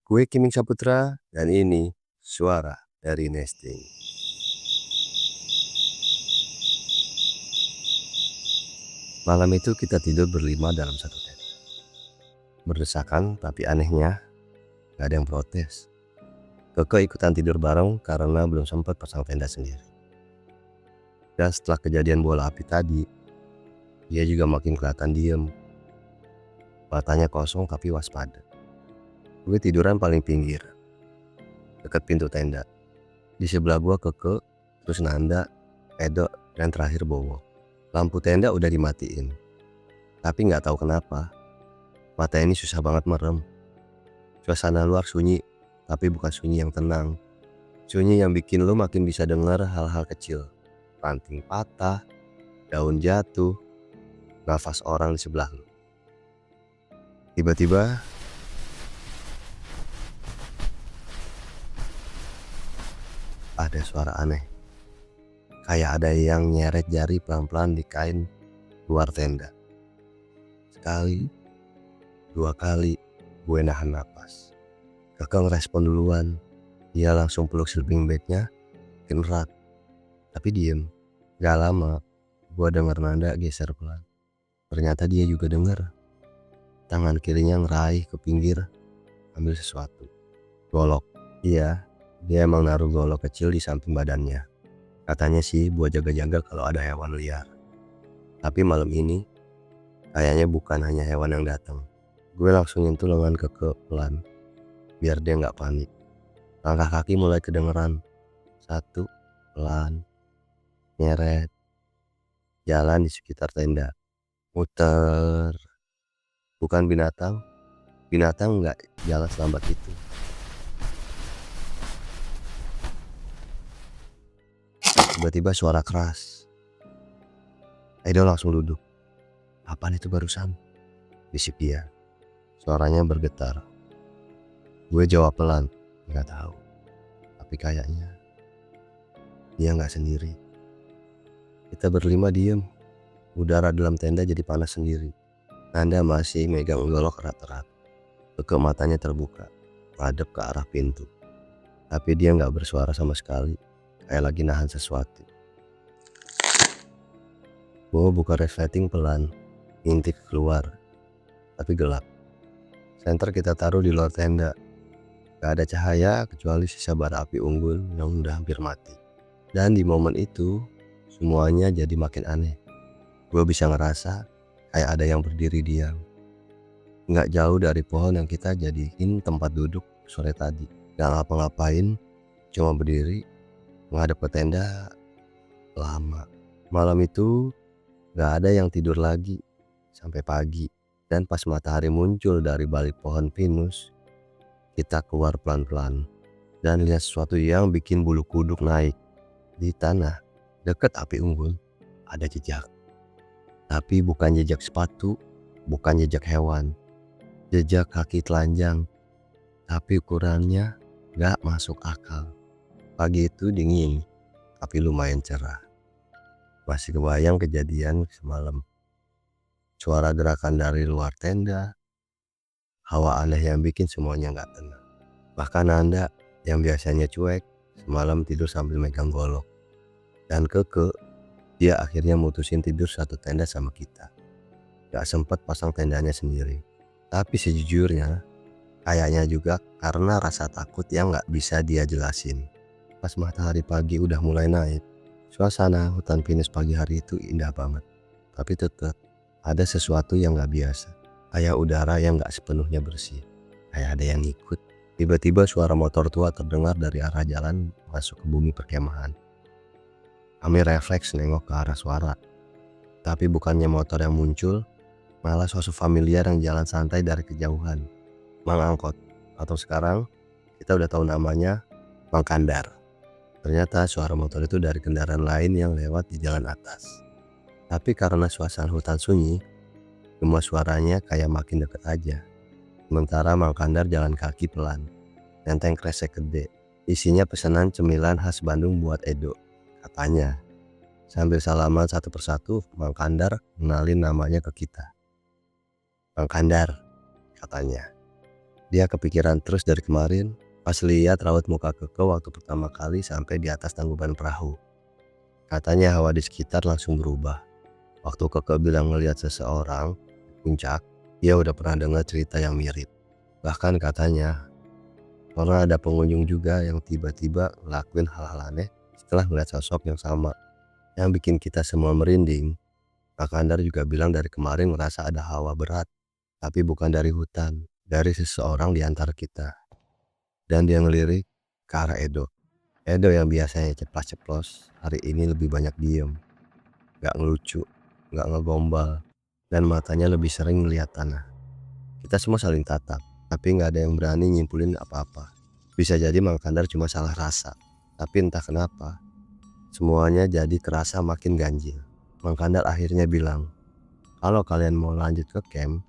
Gue Kiming Saputra dan ini suara dari Nesting. Malam itu kita tidur berlima dalam satu tenda. Berdesakan, tapi anehnya gak ada yang protes. Keke ikutan tidur bareng karena belum sempat pasang tenda sendiri. Dan setelah kejadian bola api tadi, dia juga makin kelihatan diem. Matanya kosong tapi waspada. Gue tiduran paling pinggir, dekat pintu tenda. Di sebelah gua Keke, terus Nanda, Edo, dan terakhir Bowo. Lampu tenda udah dimatiin, tapi gak tahu kenapa mata ini susah banget merem. Suasana luar sunyi, tapi bukan sunyi yang tenang. Sunyi yang bikin lo makin bisa dengar hal-hal kecil. Ranting patah, daun jatuh, nafas orang di sebelah lo. Tiba-tiba ada suara aneh, kayak ada yang nyeret jari pelan-pelan di kain luar tenda. Sekali, dua kali gue nahan napas. Kakak ngerespon duluan. Dia langsung peluk sleeping bagnya, makin erat. Tapi diem. Gak lama, gue denger Nanda geser pelan. Ternyata dia juga denger. Tangan kirinya ngeraih ke pinggir, ambil sesuatu. Golok. Iya, dia emang naruh golok kecil di samping badannya. Katanya sih buat jaga-jaga kalau ada hewan liar. Tapi malam ini, kayaknya bukan hanya hewan yang datang. Gue langsung nyentuh lengan Keke pelan, biar dia gak panik. Langkah kaki mulai kedengeran. Satu, pelan, nyeret, jalan di sekitar tenda. Muter. Bukan binatang gak jalan selambat itu. Tiba-tiba suara keras. Edo langsung duduk. Apaan itu barusan? Bisik dia. Suaranya bergetar. Gue jawab pelan, gak tahu. Tapi kayaknya dia gak sendiri. Kita berlima diem. Udara dalam tenda jadi panas sendiri. Nanda masih megang golok erat-erat. Keke matanya terbuka, ngadep ke arah pintu. Tapi dia gak bersuara sama sekali, kayak lagi nahan sesuatu. Gue buka resleting pelan, ngintip keluar. Tapi gelap. Senter kita taruh di luar tenda. Gak ada cahaya kecuali sisa bara api unggul yang udah hampir mati. Dan di momen itu, semuanya jadi makin aneh. Gue bisa ngerasa kayak ada yang berdiri diam. Gak jauh dari pohon yang kita jadiin tempat duduk sore tadi. Gak ngapa-ngapain, cuma berdiri, menghadap ke tenda lama. Malam itu, gak ada yang tidur lagi sampai pagi. Dan pas matahari muncul dari balik pohon pinus, kita keluar pelan-pelan dan lihat sesuatu yang bikin bulu kuduk naik. Di tanah dekat api unggul ada jejak. Tapi bukan jejak sepatu, bukan jejak hewan. Jejak kaki telanjang. Tapi ukurannya gak masuk akal. Pagi itu dingin, tapi lumayan cerah. Masih kebayang kejadian semalam. Suara gerakan dari luar tenda. Hawa aneh yang bikin semuanya gak tenang. Bahkan Nanda yang biasanya cuek, semalam tidur sambil megang golok. Dan Keke, dia akhirnya mutusin tidur satu tenda sama kita. Gak sempet pasang tendanya sendiri. Tapi sejujurnya, kayaknya juga karena rasa takut yang gak bisa dia jelasin. Pas matahari pagi udah mulai naik, suasana hutan pinus pagi hari itu indah banget. Tapi tetap ada sesuatu yang gak biasa. Kayak udara yang gak sepenuhnya bersih. Kayak ada yang ngikut. Tiba-tiba suara motor tua terdengar dari arah jalan masuk ke bumi perkemahan. Kami refleks nengok ke arah suara. Tapi bukannya motor yang muncul, malah sosok familiar yang jalan santai dari kejauhan. Mang Angkot, atau sekarang kita udah tahu namanya Mang Kandar. Ternyata suara motor itu dari kendaraan lain yang lewat di jalan atas. Tapi karena suasana hutan sunyi, semua suaranya kayak makin deket aja. Sementara Mang Kandar jalan kaki pelan, nenteng kresek gede. Isinya pesanan cemilan khas Bandung buat Edo, katanya. Sambil salaman satu persatu, Mang Kandar kenalin namanya ke kita. Mang Kandar, katanya. Dia kepikiran terus dari kemarin pas lihat raut muka Keke waktu pertama kali sampai di atas tangkuban perahu. Katanya hawa di sekitar langsung berubah. Waktu Keke bilang ngelihat seseorang di puncak, dia udah pernah dengar cerita yang mirip. Bahkan katanya pernah ada pengunjung juga yang tiba-tiba ngelakuin hal-hal aneh setelah melihat sosok yang sama. Yang bikin kita semua merinding, Kak Kandar juga bilang dari kemarin ngerasa ada hawa berat, tapi bukan dari hutan, dari seseorang di antara kita. Dan dia ngelirik ke arah Edo. Edo yang biasanya ceplas-ceplos, hari ini lebih banyak diem, gak ngelucu, gak ngegombal, dan matanya lebih sering melihat tanah. Kita semua saling tatap, tapi gak ada yang berani nyimpulin apa-apa. Bisa jadi Mang Kandar cuma salah rasa, tapi entah kenapa, semuanya jadi terasa makin ganjil. Mang Kandar akhirnya bilang, kalau kalian mau lanjut ke camp,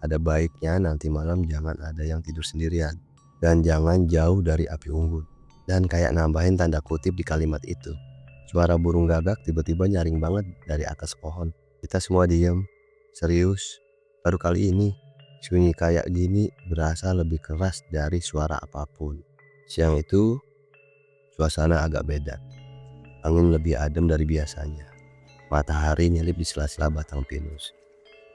ada baiknya nanti malam jangan ada yang tidur sendirian. Dan jangan jauh dari api unggun. Dan kayak nambahin tanda kutip di kalimat itu. Suara burung gagak tiba-tiba nyaring banget dari atas pohon. Kita semua diem, serius. Baru kali ini, sunyi kayak gini berasa lebih keras dari suara apapun. Siang itu, suasana agak beda. Angin lebih adem dari biasanya. Matahari nyelip di sela-sela batang pinus.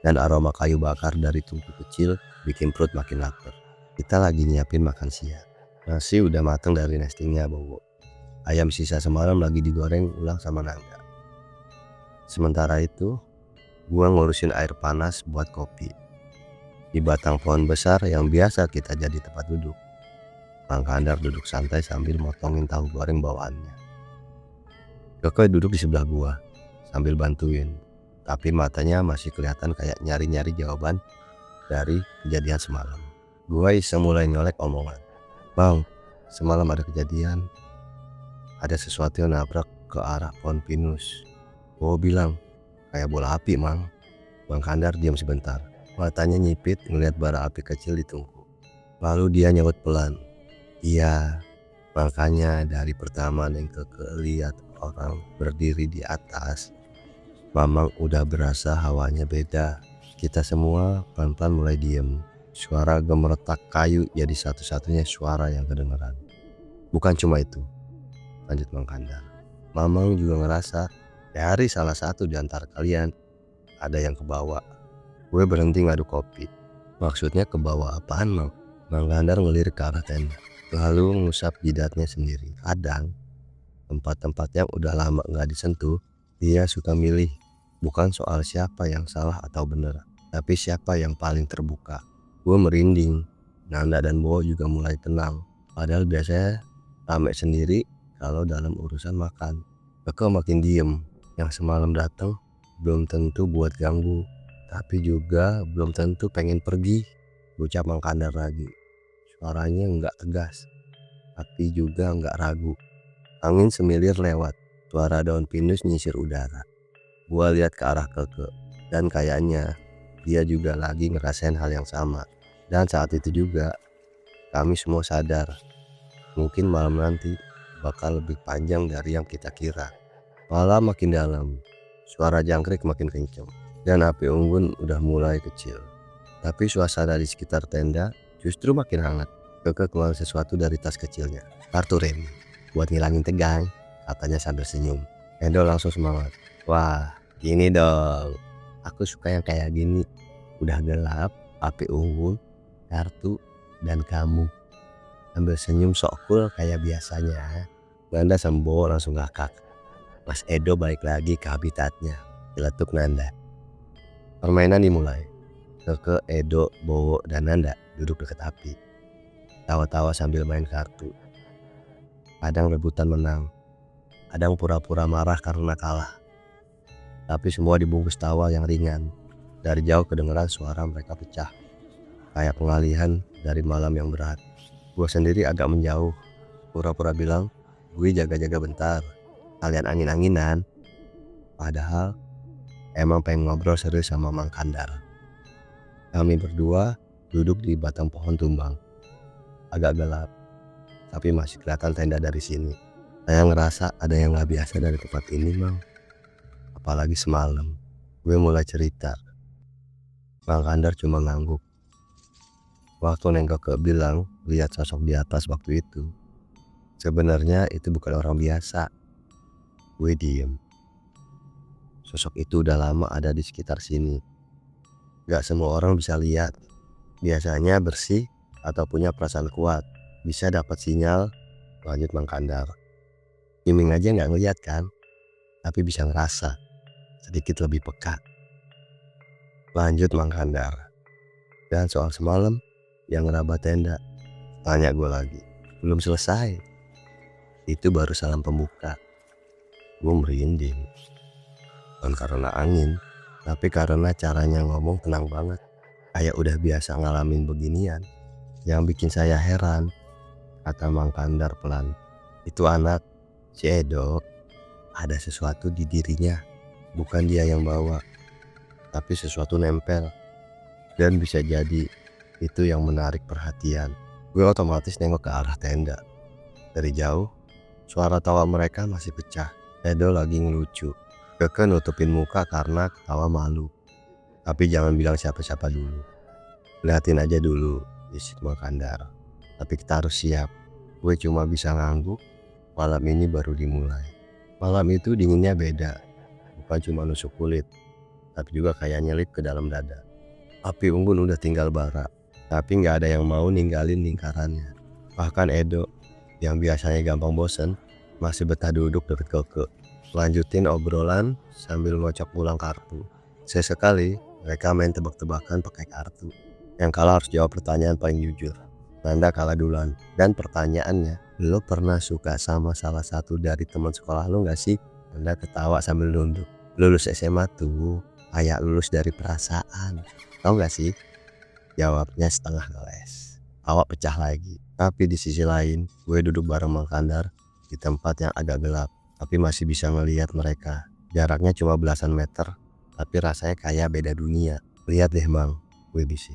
Dan aroma kayu bakar dari tungku kecil bikin perut makin lapar. Kita lagi nyiapin makan siang. Nasi udah mateng dari nestingnya Bowo. Ayam sisa semalam lagi digoreng ulang sama Nangga. Sementara itu, gua ngurusin air panas buat kopi. Di batang pohon besar yang biasa kita jadi tempat duduk. Mang Kandar duduk santai sambil motongin tahu goreng bawaannya. Keke duduk di sebelah gua sambil bantuin. Tapi matanya masih kelihatan kayak nyari-nyari jawaban dari kejadian semalam. Gua iseng mulai nyolek omongan. Bang, semalam ada kejadian. Ada sesuatu yang nabrak ke arah pohon pinus. Gua bilang, kayak bola api Mang. Mang Kandar diam sebentar. Matanya nyipit ngeliat bara api kecil di tungku. Lalu dia nyaut pelan. Iya, makanya dari pertama yang lihat orang berdiri di atas, Mamang udah berasa hawanya beda. Kita semua pelan-pelan mulai diem. Suara gemeretak kayu jadi satu-satunya suara yang kedengeran. Bukan cuma itu, lanjut Mang Kandar. Mamang juga ngerasa dari salah satu di antara kalian ada yang kebawa. Gue berhenti ngaduk kopi. Maksudnya kebawa apaan Mang? Mang Kandar ngelirik ke arah tenda, lalu ngusap jidatnya sendiri. Kadang tempat-tempat yang udah lama gak disentuh, dia suka milih. Bukan soal siapa yang salah atau benar, tapi siapa yang paling terbuka. Gue merinding. Nanda dan Bowo juga mulai tenang. Padahal biasanya rame sendiri kalau dalam urusan makan. Keke makin diem. Yang semalam datang belum tentu buat ganggu, tapi juga belum tentu pengen pergi. Ucap Mang Kandar lagi. Suaranya nggak tegas, tapi juga nggak ragu. Angin semilir lewat. Suara daun pinus nyisir udara. Gua lihat ke arah Keke, dan kayaknya dia juga lagi ngerasain hal yang sama. Dan saat itu juga kami semua sadar, mungkin malam nanti bakal lebih panjang dari yang kita kira. Malam makin dalam, suara jangkrik makin kencang, dan api unggun udah mulai kecil. Tapi suasana di sekitar tenda justru makin hangat. Keke keluar sesuatu dari tas kecilnya. Kartu remi, buat ngilangin tegang, katanya sambil senyum. Edo langsung semangat. Wah, gini dong, aku suka yang kayak gini. Udah gelap, api unggun, kartu, dan kamu. Sambil senyum sok cool kayak biasanya. Nanda sama Bowo langsung ngakak. Mas Edo balik lagi ke habitatnya, diletuk Nanda. Permainan dimulai. Keke, Edo, Bowo, dan Nanda duduk dekat api. Tawa-tawa sambil main kartu. Kadang rebutan menang, kadang pura-pura marah karena kalah. Tapi semua dibungkus tawa yang ringan. Dari jauh kedengeran suara mereka pecah, kayak pengalihan dari malam yang berat. Gue sendiri agak menjauh, pura-pura bilang, gue jaga-jaga bentar, kalian angin-anginan. Padahal emang pengen ngobrol serius sama Mang Kandar. Kami berdua duduk di batang pohon tumbang. Agak gelap, tapi masih kelihatan tenda dari sini. Saya ngerasa ada yang gak biasa dari tempat ini Mang. Apalagi semalam. Gue mulai cerita. Mang Kandar cuma ngangguk. Waktu Neng Keke bilang lihat sosok di atas waktu itu, sebenarnya itu bukan orang biasa. Gue diem. Sosok itu udah lama ada di sekitar sini. Gak semua orang bisa lihat. Biasanya bersih atau punya perasaan kuat, bisa dapat sinyal. Lanjut Mang Kandar. Iming aja gak ngeliat kan, tapi bisa ngerasa sedikit lebih peka. Lanjut Mang Kandar. Dan soal semalam yang ngeraba tenda, tanya gue lagi. Belum selesai. Itu baru salam pembuka. Gue merinding. Bukan karena angin, tapi karena caranya ngomong tenang banget. Kayak udah biasa ngalamin beginian. Yang bikin saya heran, kata Mang Kandar pelan, itu anak si Edo, ada sesuatu di dirinya. Bukan dia yang bawa, tapi sesuatu nempel. Dan bisa jadi itu yang menarik perhatian. Gue otomatis nengok ke arah tenda. Dari jauh, suara tawa mereka masih pecah. Edo lagi ngelucu. Keke nutupin muka karena ketawa malu. Tapi jangan bilang siapa-siapa dulu. Liatin aja dulu, bisik Mang Kandar. Tapi kita harus siap. Gue cuma bisa ngangguk. Malam ini baru dimulai. Malam itu dinginnya beda. Bukan cuma nusuk kulit, tapi juga kayak nyelip ke dalam dada. Api unggun udah tinggal bara, tapi gak ada yang mau ninggalin lingkarannya. Bahkan Edo, yang biasanya gampang bosen, masih betah duduk deket Keke. Lanjutin obrolan sambil ngocok pulang kartu. Sesekali mereka main tebak-tebakan pakai kartu. Yang kalah harus jawab pertanyaan paling jujur. Nanda kalah duluan. Dan pertanyaannya, lo pernah suka sama salah satu dari teman sekolah lo gak sih? Nanda ketawa sambil nunduk. Lulus SMA tuh kayak lulus dari perasaan. Tahu gak sih? Jawabnya setengah ngeles. Awak pecah lagi. Tapi di sisi lain, gue duduk bareng Mang Kandar di tempat yang agak gelap. Tapi masih bisa ngelihat mereka. Jaraknya cuma belasan meter, tapi rasanya kayak beda dunia. Lihat deh Mang, gue bisik.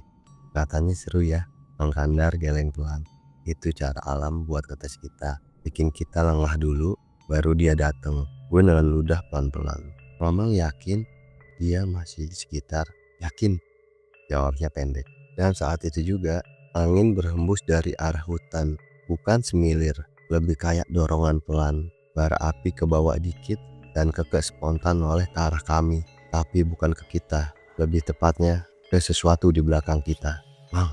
Katanya seru ya. Mang Kandar geleng pelan. Itu cara alam buat ngetes kita. Bikin kita lengah dulu, baru dia dateng. Gue nelen ludah pelan-pelan. Mamang yakin dia masih di sekitar? Yakin, jawabnya pendek. Dan saat itu juga angin berhembus dari arah hutan. Bukan semilir, lebih kayak dorongan pelan. Bara api ke bawah dikit dan Keke spontan noleh ke arah kami. Tapi bukan ke kita, lebih tepatnya ke sesuatu di belakang kita. Mang,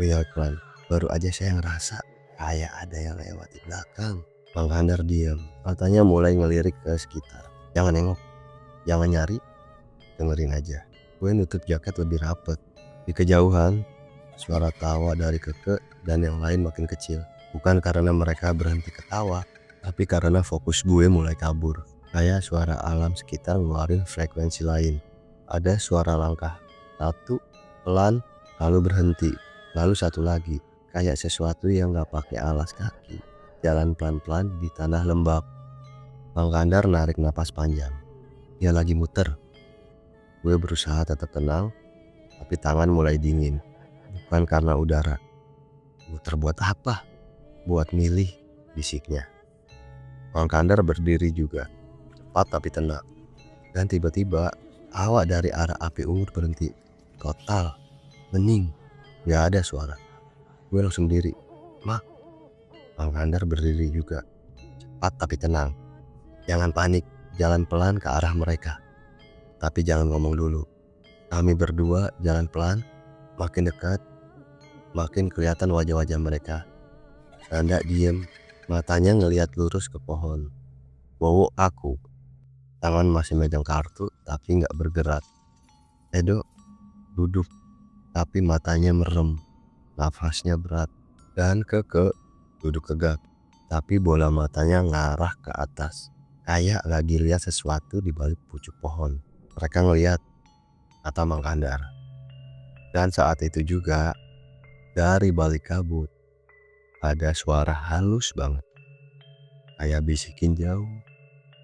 gue pelan. Baru aja saya ngerasa kayak ada yang lewat di belakang. Mang Kandar diam. Matanya mulai ngelirik ke sekitar. Jangan nengok, jangan nyari, dengerin aja. Gue nutup jaket lebih rapet. Di kejauhan, suara tawa dari Keke dan yang lain makin kecil. Bukan karena mereka berhenti ketawa, tapi karena fokus gue mulai kabur. Kayak suara alam sekitar ngeluarin frekuensi lain. Ada suara langkah, satu, pelan, lalu berhenti, lalu satu lagi. Kayak sesuatu yang gak pakai alas kaki. Jalan pelan-pelan di tanah lembab. Mang Kandar narik napas panjang. Dia lagi muter. Gue berusaha tetap tenang, tapi tangan mulai dingin. Bukan karena udara. Muter buat apa? Buat milih, bisiknya. Mang Kandar berdiri juga, cepat tapi tenang. Dan tiba-tiba awak dari arah api ungu berhenti. Total, hening, gak ada suara. Gue langsung diri. Mak, Mang Kandar berdiri juga, cepat tapi tenang. Jangan panik, jalan pelan ke arah mereka. Tapi jangan ngomong dulu. Kami berdua jalan pelan, makin dekat, makin kelihatan wajah-wajah mereka. Nanda diem, matanya ngelihat lurus ke pohon. Bowo aku, tangan masih megang kartu tapi gak bergerak. Edo duduk, tapi matanya merem, nafasnya berat. Dan Keke duduk tegak, tapi bola matanya ngarah ke atas. Kayak lagi lihat sesuatu di balik pucuk pohon. Mereka ngeliat, kata Mang Kandar. Dan saat itu juga, dari balik kabut, ada suara halus banget. Kayak bisikin jauh,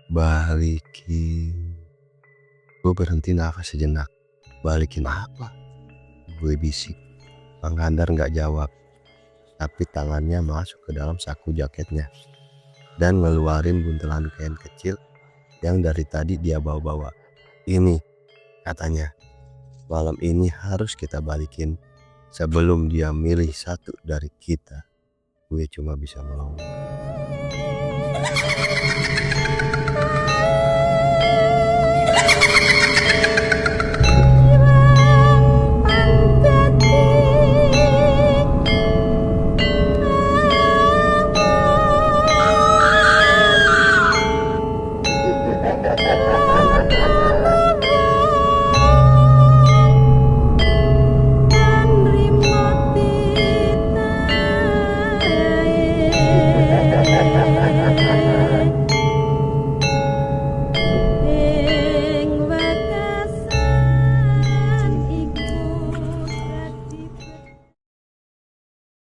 balikin. Gue berhenti nafas sejenak. Balikin apa? Gue bisik. Mang Kandar gak jawab. Tapi tangannya masuk ke dalam saku jaketnya. Dan ngeluarin buntelan kain kecil yang dari tadi dia bawa-bawa. Ini, katanya, malam ini harus kita balikin Sebelum dia milih satu dari kita, gue cuma bisa melongo.